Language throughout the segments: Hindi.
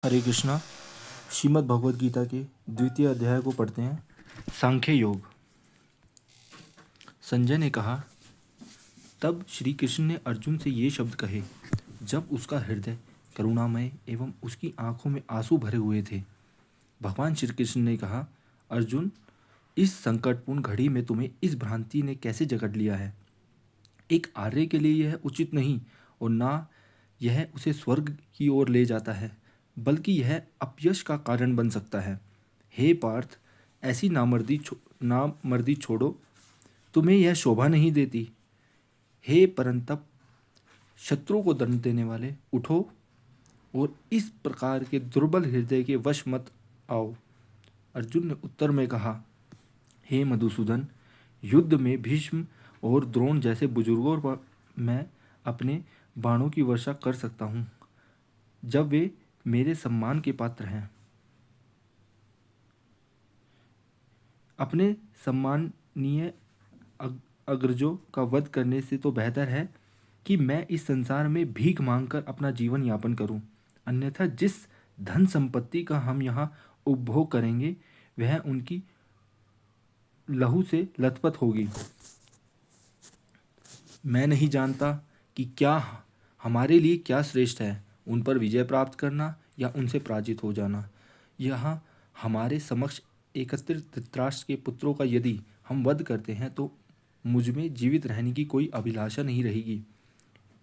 हरे कृष्णा। श्रीमद् भगवद गीता के द्वितीय अध्याय को पढ़ते हैं। सांख्य योग। संजय ने कहा, तब श्री कृष्ण ने अर्जुन से ये शब्द कहे जब उसका हृदय करुणामय एवं उसकी आंखों में आंसू भरे हुए थे। भगवान श्री कृष्ण ने कहा, अर्जुन, इस संकटपूर्ण घड़ी में तुम्हें इस भ्रांति ने कैसे जकड़ लिया है। एक आर्य के लिए यह उचित नहीं और ना यह उसे स्वर्ग की ओर ले जाता है, बल्कि यह अपयश का कारण बन सकता है। हे पार्थ, ऐसी नामर्दी छोड़ो, तुम्हें यह शोभा नहीं देती। हे परंतप, शत्रु को दंड देने वाले, उठो और इस प्रकार के दुर्बल हृदय के वश मत आओ। अर्जुन ने उत्तर में कहा, हे मधुसूदन, युद्ध में भीष्म और द्रोण जैसे बुजुर्गों पर मैं अपने बाणों की वर्षा कर सकता हूँ जब वे मेरे सम्मान के पात्र हैं। अपने सम्मानीय अग्रजों का वध करने से तो बेहतर है कि मैं इस संसार में भीख मांगकर अपना जीवन यापन करूं। अन्यथा जिस धन संपत्ति का हम यहाँ उपभोग करेंगे वह उनकी लहू से लथपथ होगी। मैं नहीं जानता कि क्या हमारे लिए क्या श्रेष्ठ है, उन पर विजय प्राप्त करना या उनसे पराजित हो जाना। यहाँ हमारे समक्ष एकत्रित धृतराष्ट्र के पुत्रों का यदि हम वध करते हैं तो मुझ में जीवित रहने की कोई अभिलाषा नहीं रहेगी।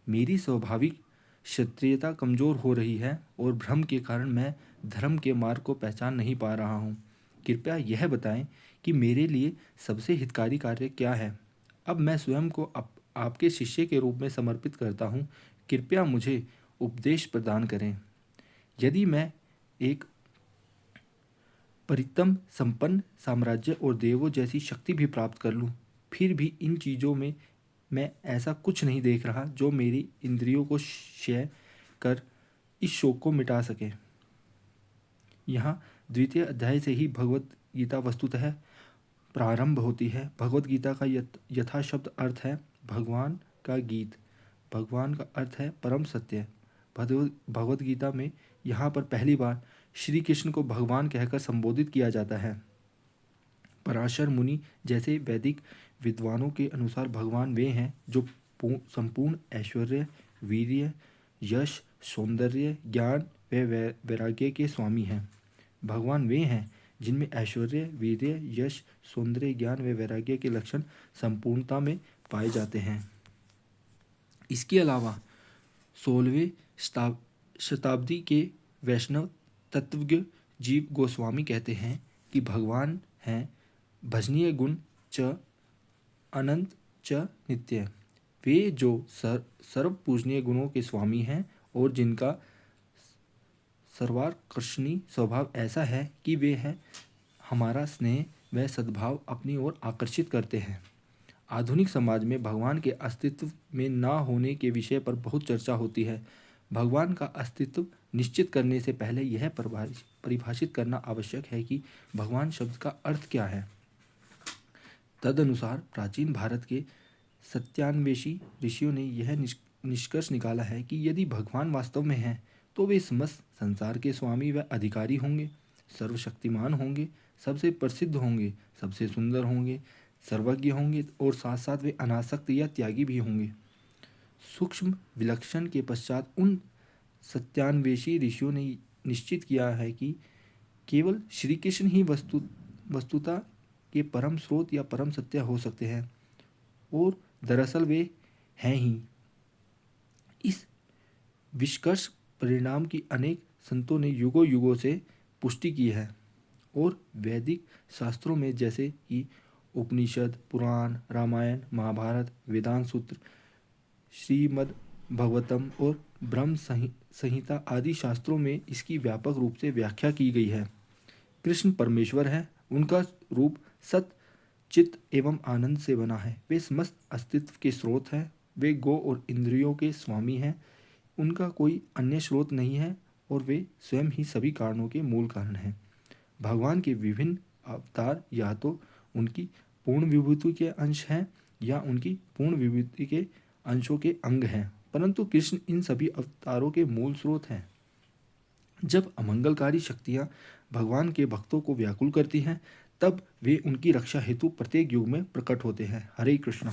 मेरी स्वाभाविक क्षत्रियता कमज़ोर हो रही है और भ्रम के कारण मैं धर्म के मार्ग को पहचान नहीं पा रहा हूँ। कृपया यह बताएं कि मेरे लिए सबसे हितकारी कार्य क्या है। अब मैं स्वयं को आपके शिष्य के रूप में समर्पित करता हूँ। कृपया मुझे उपदेश प्रदान करें। यदि मैं एक परितम संपन्न साम्राज्य और देवों जैसी शक्ति भी प्राप्त कर लूँ, फिर भी इन चीज़ों में मैं ऐसा कुछ नहीं देख रहा जो मेरी इंद्रियों को क्षय कर इस शोक को मिटा सके। यहाँ द्वितीय अध्याय से ही भगवत गीता वस्तुतः प्रारंभ होती है। भगवत गीता का यथा शब्द अर्थ है भगवान का गीत। भगवान का अर्थ है परम सत्य। भगवत गीता में यहाँ पर पहली बार श्री कृष्ण को भगवान कहकर संबोधित किया जाता है। पराशर मुनि जैसे वैदिक विद्वानों के अनुसार भगवान वे हैं जो संपूर्ण ऐश्वर्य, वीर्य, यश, सौंदर्य, ज्ञान व वैराग्य के स्वामी हैं। भगवान वे हैं जिनमें ऐश्वर्य, वीर्य, यश, सौंदर्य, ज्ञान व वैराग्य के लक्षण संपूर्णता में पाए जाते हैं। इसके अलावा 16वीं शताब्दी के वैष्णव तत्वज्ञ जीव गोस्वामी कहते हैं कि भगवान हैं भजनीय गुण च अनंत च नित्य। वे जो सर्व पूजनीय गुणों के स्वामी हैं और जिनका सर्वाकर्षणी स्वभाव ऐसा है कि वे हैं हमारा स्नेह व सद्भाव अपनी ओर आकर्षित करते हैं। आधुनिक समाज में भगवान के अस्तित्व में ना होने के विषय पर बहुत चर्चा होती है। भगवान का अस्तित्व निश्चित करने से पहले यह परिभाषित करना आवश्यक है कि भगवान शब्द का अर्थ क्या है। तदनुसार प्राचीन भारत के सत्यान्वेषी ऋषियों ने यह निष्कर्ष निकाला है कि यदि भगवान वास्तव में हैं तो वे समस्त संसार के स्वामी व अधिकारी होंगे, सर्वशक्तिमान होंगे, सबसे प्रसिद्ध होंगे, सबसे सुंदर होंगे, सर्वज्ञ होंगे और साथ साथ वे अनासक्त या त्यागी भी होंगे। सूक्ष्म विलक्षण के पश्चात उन सत्यान्वेषी ऋषियों ने निश्चित किया है कि केवल श्री कृष्ण ही वस्तुता के परम स्रोत या परम सत्य हो सकते हैं और दरअसल वे हैं ही। इस विष्कर्ष परिणाम की अनेक संतों ने युगों युगों से पुष्टि की है और वैदिक शास्त्रों में जैसे कि उपनिषद, पुराण, रामायण, महाभारत, वेदांत सूत्र, श्रीमद् भगवतम और ब्रह्म संहिता आदि शास्त्रों में इसकी व्यापक रूप से व्याख्या की गई है। कृष्ण परमेश्वर है, उनका रूप सत, चित्त एवं आनंद से बना है। वे समस्त अस्तित्व के स्रोत हैं। वे गो और इंद्रियों के स्वामी हैं। उनका कोई अन्य स्रोत नहीं है और वे स्वयं ही सभी कारणों के मूल कारण हैं। भगवान के विभिन्न अवतार या तो उनकी पूर्ण विभूति के अंश हैं या उनकी पूर्ण विभूति के अंशों के अंग हैं, परंतु कृष्ण इन सभी अवतारों के मूल स्रोत हैं। जब अमंगलकारी शक्तियाँ भगवान के भक्तों को व्याकुल करती हैं, तब वे उनकी रक्षा हेतु प्रत्येक युग में प्रकट होते हैं। हरे कृष्णा।